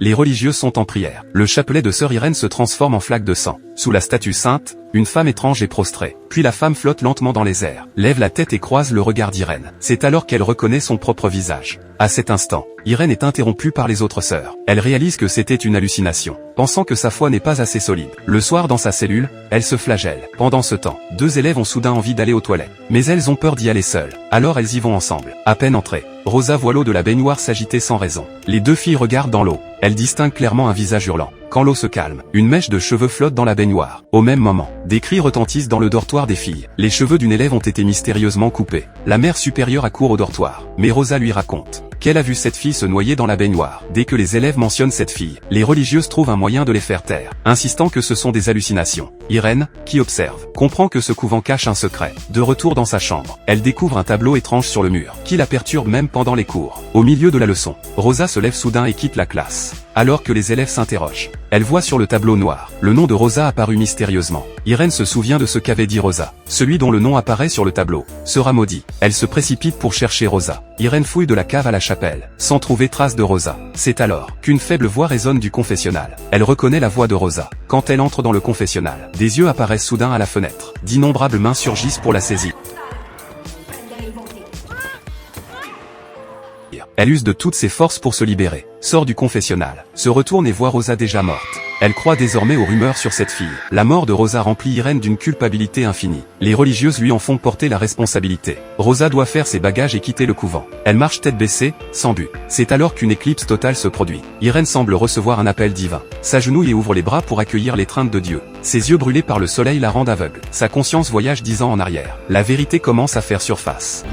Les religieux sont en prière. Le chapelet de sœur Irène se transforme en flaque de sang. Sous la statue sainte, une femme étrange est prostrée. Puis la femme flotte lentement dans les airs, lève la tête et croise le regard d'Irène. C'est alors qu'elle reconnaît son propre visage. À cet instant, Irène est interrompue par les autres sœurs. Elle réalise que c'était une hallucination, pensant que sa foi n'est pas assez solide. Le soir dans sa cellule, elle se flagelle. Pendant ce temps, deux élèves ont soudain envie d'aller aux toilettes. Mais elles ont peur d'y aller seules. Alors elles y vont ensemble. À peine entrées, Rosa voit l'eau de la baignoire s'agiter sans raison. Les deux filles regardent dans l'eau. Elles distinguent clairement un visage hurlant. Quand l'eau se calme, une mèche de cheveux flotte dans la baignoire. Au même moment, des cris retentissent dans le dortoir des filles. Les cheveux d'une élève ont été mystérieusement coupés. La mère supérieure accourt au dortoir. Mais Rosa lui raconte qu'elle a vu cette fille se noyer dans la baignoire. Dès que les élèves mentionnent cette fille, les religieuses trouvent un moyen de les faire taire, insistant que ce sont des hallucinations. Irène, qui observe, comprend que ce couvent cache un secret. De retour dans sa chambre, elle découvre un tableau étrange sur le mur, qui la perturbe même pendant les cours. Au milieu de la leçon, Rosa se lève soudain et quitte la classe. Alors que les élèves s'interrogent, elle voit sur le tableau noir le nom de Rosa apparu mystérieusement. Irène se souvient de ce qu'avait dit Rosa. Celui dont le nom apparaît sur le tableau sera maudit. Elle se précipite pour chercher Rosa. Irène fouille de la cave à la chapelle, sans trouver trace de Rosa. C'est alors qu'une faible voix résonne du confessionnal. Elle reconnaît la voix de Rosa. Quand elle entre dans le confessionnal, des yeux apparaissent soudain à la fenêtre. D'innombrables mains surgissent pour la saisir. Elle use de toutes ses forces pour se libérer, sort du confessionnal, se retourne et voit Rosa déjà morte. Elle croit désormais aux rumeurs sur cette fille. La mort de Rosa remplit Irène d'une culpabilité infinie. Les religieuses lui en font porter la responsabilité. Rosa doit faire ses bagages et quitter le couvent. Elle marche tête baissée, sans but. C'est alors qu'une éclipse totale se produit. Irène semble recevoir un appel divin. S'agenouille et ouvre les bras pour accueillir l'étreinte de Dieu. Ses yeux brûlés par le soleil la rendent aveugle. Sa conscience voyage 10 ans en arrière. La vérité commence à faire surface.